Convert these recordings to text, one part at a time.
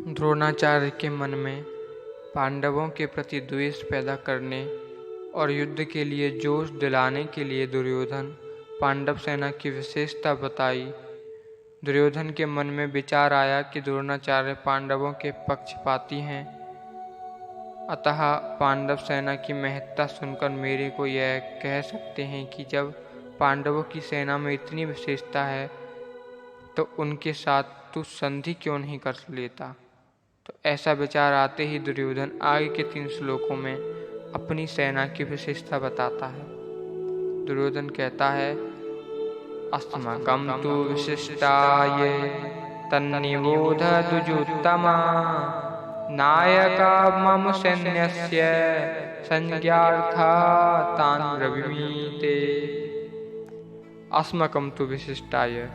द्रोणाचार्य के मन में पांडवों के प्रति द्वेष पैदा करने और युद्ध के लिए जोश दिलाने के लिए दुर्योधन पांडव सेना की विशेषता बताई। दुर्योधन के मन में विचार आया कि द्रोणाचार्य पांडवों के पक्षपाती हैं, अतः पांडव सेना की महत्ता सुनकर मेरे को यह कह सकते हैं कि जब पांडवों की सेना में इतनी विशेषता है तो उनके साथ तू संधि क्यों नहीं कर लेता। तो ऐसा विचार आते ही दुर्योधन आगे के 3 श्लोकों में अपनी सेना की विशेषता बताता है। दुर्योधन कहता है, अस्माकं तु विशिष्टाय तन्निबोध द्विजोत्तमा नायका मम सैन्यस्य संज्ञार्था तान् ब्रवीमि ते। अस्माकं तु विशिष्टाय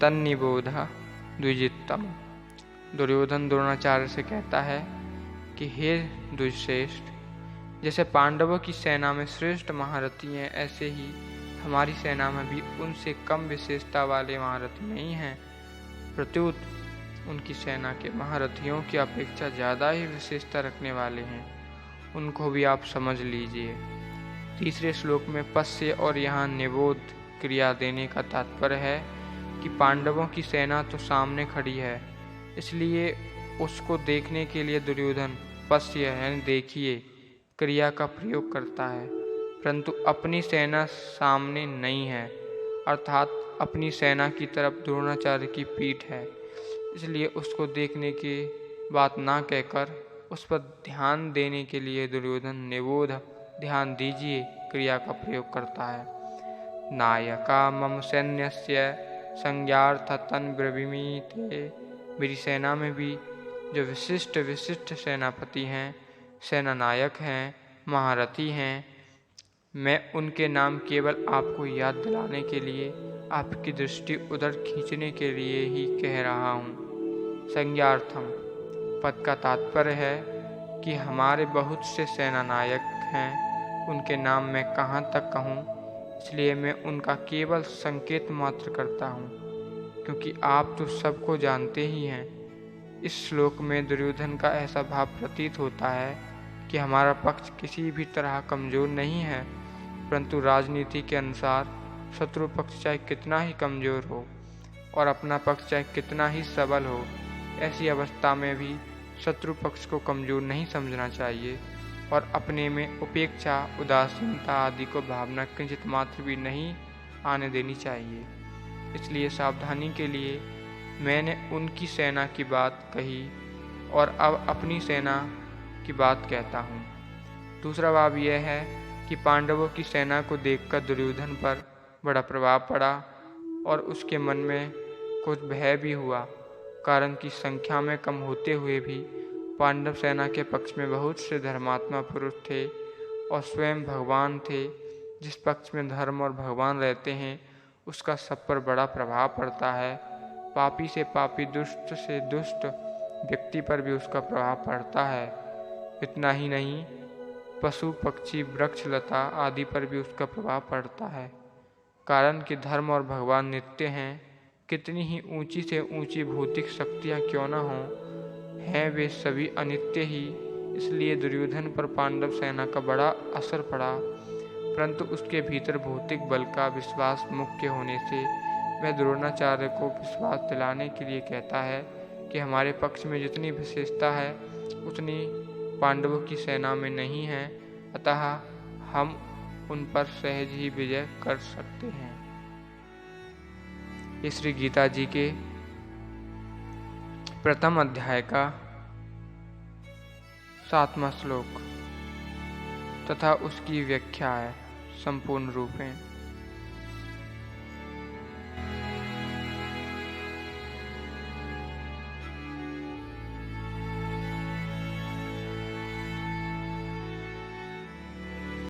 तन्निबोध द्विजोत्तमा। दुर्योधन द्रोणाचार्य से कहता है कि हे द्विजश्रेष्ठ, जैसे पांडवों की सेना में श्रेष्ठ महारथी हैं, ऐसे ही हमारी सेना में भी उनसे कम विशेषता वाले महारथी नहीं हैं। प्रत्युत उनकी सेना के महारथियों की अपेक्षा ज़्यादा ही विशेषता रखने वाले हैं, उनको भी आप समझ लीजिए। तीसरे श्लोक में पश्य और यहाँ निबोध क्रिया देने का तात्पर्य है कि पांडवों की सेना तो सामने खड़ी है, इसलिए उसको देखने के लिए दुर्योधन पश्य यानी देखिए क्रिया का प्रयोग करता है, परंतु अपनी सेना सामने नहीं है, अर्थात अपनी सेना की तरफ द्रोणाचार्य की पीठ है, इसलिए उसको देखने की बात ना कहकर उस पर ध्यान देने के लिए दुर्योधन निबोध ध्यान दीजिए क्रिया का प्रयोग करता है। नायका मम सैन्यस्य संज्ञार्थ तन् ब्रवीमि ते। मेरी सेना में भी जो विशिष्ट सेनापति हैं, सेना नायक हैं, महारथी हैं, मैं उनके नाम केवल आपको याद दिलाने के लिए, आपकी दृष्टि उधर खींचने के लिए ही कह रहा हूँ। संज्ञार्थम पद का तात्पर्य है कि हमारे बहुत से सेना नायक हैं, उनके नाम मैं कहाँ तक कहूँ, इसलिए मैं उनका केवल संकेत मात्र करता हूँ, क्योंकि आप तो सबको जानते ही हैं। इस श्लोक में दुर्योधन का ऐसा भाव प्रतीत होता है कि हमारा पक्ष किसी भी तरह कमज़ोर नहीं है, परंतु राजनीति के अनुसार शत्रु पक्ष चाहे कितना ही कमज़ोर हो और अपना पक्ष चाहे कितना ही सबल हो, ऐसी अवस्था में भी शत्रु पक्ष को कमज़ोर नहीं समझना चाहिए और अपने में उपेक्षा, उदासीनता आदि को भावना किंचित मात्र भी नहीं आने देनी चाहिए। इसलिए सावधानी के लिए मैंने उनकी सेना की बात कही और अब अपनी सेना की बात कहता हूँ। दूसरा भाव यह है कि पांडवों की सेना को देखकर दुर्योधन पर बड़ा प्रभाव पड़ा और उसके मन में कुछ भय भी हुआ, कारण कि संख्या में कम होते हुए भी पांडव सेना के पक्ष में बहुत से धर्मात्मा पुरुष थे और स्वयं भगवान थे। जिस पक्ष में धर्म और भगवान रहते हैं उसका सब पर बड़ा प्रभाव पड़ता है। पापी से पापी, दुष्ट से दुष्ट व्यक्ति पर भी उसका प्रभाव पड़ता है। इतना ही नहीं, पशु पक्षी वृक्ष लता आदि पर भी उसका प्रभाव पड़ता है, कारण कि धर्म और भगवान नित्य हैं। कितनी ही ऊंची से ऊंची भौतिक शक्तियाँ क्यों न हों, हैं वे सभी अनित्य ही। इसलिए दुर्योधन पर पांडव सेना का बड़ा असर पड़ा, परंतु उसके भीतर भौतिक बल का विश्वास मुख्य होने से वह द्रोणाचार्य को विश्वास दिलाने के लिए कहता है कि हमारे पक्ष में जितनी विशेषता है उतनी पांडवों की सेना में नहीं है, अतः हम उन पर सहज ही विजय कर सकते हैं। ये श्री गीता जी के प्रथम अध्याय का 7वां श्लोक तथा उसकी व्याख्या है संपूर्ण रूप में।